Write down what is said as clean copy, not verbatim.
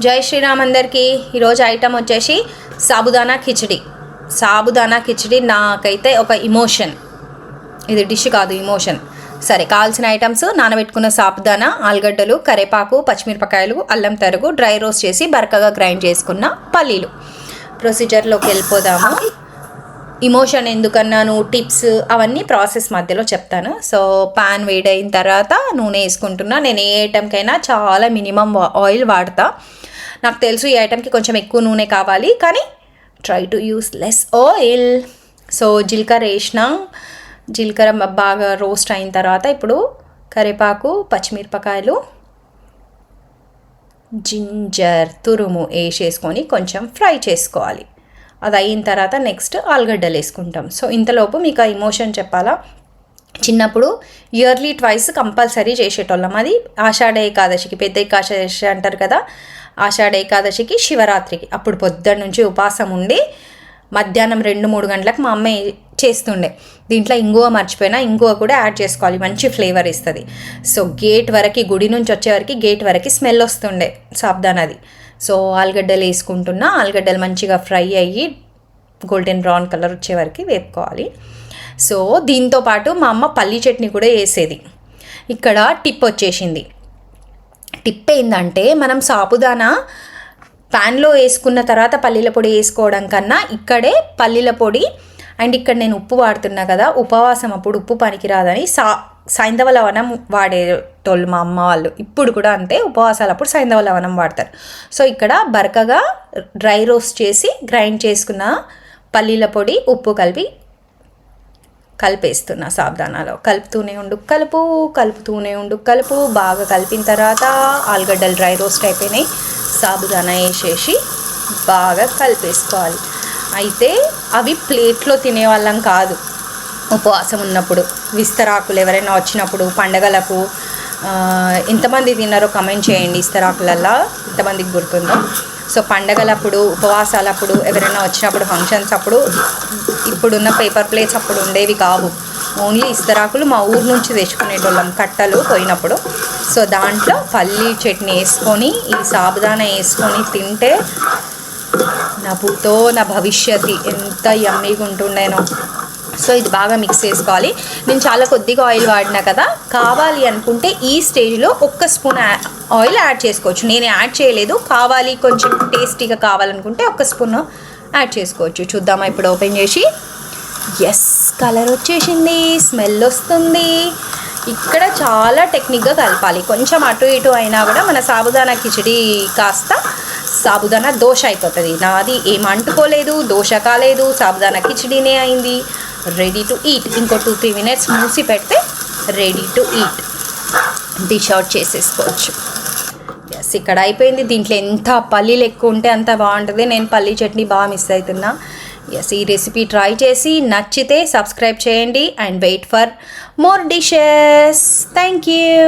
జై శ్రీరామ్ అందరికీ. ఈరోజు ఐటమ్ వచ్చేసి సాబుదానా కిచిడి. సాబుదానా కిచిడి నాకైతే ఒక ఇమోషన్. ఇది డిష్ కాదు, ఇమోషన్. సరే, కావాల్సిన ఐటమ్స్: నానబెట్టుకున్న సాబుదానా, ఆలుగడ్డలు, కరివేపాకు, పచ్చిమిరపకాయలు, అల్లం తరుగు, డ్రై రోస్ట్ చేసి బరకగా గ్రైండ్ చేసుకున్న పల్లీలు. ప్రొసీజర్లోకి వెళ్ళిపోదాము. ఇమోషన్ ఎందుకన్నాను, టిప్స్ అవన్నీ ప్రాసెస్ మధ్యలో చెప్తాను. సో పాన్ వేడైన తర్వాత నూనె వేసుకుంటున్నా. నేను ఏ ఐటమ్కైనా చాలా మినిమం ఆయిల్ వాడతా. నాకు తెలుసు ఈ ఐటమ్కి కొంచెం ఎక్కువ నూనె కావాలి, కానీ try to use less oil. So జీలకర్ర వేసిన. జీలకర్ర బాగా రోస్ట్ అయిన తర్వాత ఇప్పుడు కరివేపాకు, పచ్చిమిరపకాయలు, జింజర్ తురుము వేసేసుకొని కొంచెం ఫ్రై చేసుకోవాలి. అది అయిన తర్వాత నెక్స్ట్ ఆలుగడ్డలు వేసుకుంటాం. సో ఇంతలోపు మీకు ఆ ఇమోషన్ చెప్పాలా. చిన్నప్పుడు ఇయర్లీ ట్వైస్ కంపల్సరీ చేసేటోళ్ళం. అది ఆషాఢ ఏకాదశికి, పెద్ద ఏకాదశి అంటారు కదా, ఆషాఢ ఏకాదశికి, శివరాత్రికి. అప్పుడు పొద్దున్న నుంచి ఉపవాసం ఉండి మధ్యాహ్నం 2-3 గంటలకు మా అమ్మ చేస్తుండే. దీంట్లో ఇంగువ మర్చిపోయినా, ఇంగువ కూడా యాడ్ చేసుకోవాలి, మంచి ఫ్లేవర్ ఇస్తుంది. సో గేట్ వరకు, గుడి నుంచి వచ్చేవరకు గేట్ వరకు స్మెల్ వస్తుండే సాబుదానాది. సో ఆలుగడ్డలు వేసుకుంటున్నా. ఆలుగడ్డలు మంచిగా ఫ్రై అయ్యి గోల్డెన్ బ్రౌన్ కలర్ వచ్చే వరకు వేపుకోవాలి. సో దీంతోపాటు మా అమ్మ పల్లీ చట్నీ కూడా వేసేది. ఇక్కడ టిప్ వచ్చేసింది. టిప్ ఏంటంటే, మనం సాబుదానా ప్యాన్లో వేసుకున్న తర్వాత పల్లీల పొడి వేసుకోవడం కన్నా ఇక్కడే పల్లీల పొడి అండ్ ఇక్కడ నేను ఉప్పు వాడుతున్నా కదా, ఉపవాసం అప్పుడు ఉప్పు పనికిరాదని సైంధవ లవణం వాడేటోళ్ళు మా అమ్మ వాళ్ళు. ఇప్పుడు కూడా అంతే, ఉపవాసాలు అప్పుడు సైంధవ లవణం వాడతారు. సో ఇక్కడ బరకగా డ్రై రోస్ట్ చేసి గ్రైండ్ చేసుకున్న పల్లీల పొడి, ఉప్పు కలిపేస్తున్నా సాబుదానాలో. కలుపుతూనే ఉండు. బాగా కలిపిన తర్వాత ఆలుగడ్డలు డ్రై రోస్ట్ అయిపోయినాయి. సాబుదానా వేసేసి బాగా కలిపేసుకోవాలి. అయితే అవి ప్లేట్లో తినేవాళ్ళం కాదు. ఉపవాసం ఉన్నప్పుడు విస్తరాకులు ఎవరైనా వచ్చినప్పుడు, పండగలకు ఎంతమంది తిన్నారో కమెంట్ చేయండి. ఇస్తరాకులల్లో ఎంతమందికి గుర్తుందో. సో పండగలప్పుడు, ఉపవాసాలప్పుడు, ఎవరైనా వచ్చినప్పుడు, ఫంక్షన్స్ అప్పుడు ఇప్పుడున్న పేపర్ ప్లేట్స్ అప్పుడు ఉండేవి కావు. ఓన్లీ ఇస్తరాకులు మా ఊరు నుంచి తెచ్చుకునేటోళ్ళం కట్టలు పోయినప్పుడు. సో దాంట్లో పల్లీ చట్నీ వేసుకొని, ఈ సాబుదానా వేసుకొని తింటే నా భూతో నా భవిష్యత్తు ఎంత యమ్మీగా ఉంటుండేనో. సో ఇది బాగా మిక్స్ చేసుకోవాలి. నేను చాలా కొద్దిగా ఆయిల్ వాడినా కదా, కావాలి అనుకుంటే ఈ స్టేజ్లో 1 స్పూన్ ఆయిల్ యాడ్ చేసుకోవచ్చు. నేను యాడ్ చేయలేదు. కావాలి, కొంచెం టేస్టీగా కావాలనుకుంటే 1 స్పూన్ యాడ్ చేసుకోవచ్చు. చూద్దామా ఇప్పుడు ఓపెన్ చేసి. ఎస్, కలర్ వచ్చేసింది, స్మెల్ వస్తుంది. ఇక్కడ చాలా టెక్నిక్గా కలపాలి. కొంచెం అటు ఇటు అయినా కూడా మన సాబుదానా కిచిడి కాస్త సాబుదానా దోశ అయిపోతుంది. నాది ఏం అంటుకోలేదు, దోశ కాలేదు, సాబుదానా కిచిడీనే అయింది. Ready to eat. ఇంకో 2-3 మినిట్స్ మూసి పెడితే ready to eat. Dish out చేసేసుకోవచ్చు. ఎస్, ఇక్కడ అయిపోయింది. దీంట్లో ఎంత పల్లీలు ఎక్కువ ఉంటే అంత బాగుంటుంది. నేను పల్లీ చట్నీ బాగా మిస్ అవుతున్నా. ఎస్, ఈ రెసిపీ ట్రై చేసి నచ్చితే సబ్స్క్రైబ్ చేయండి and wait for more dishes. Thank you.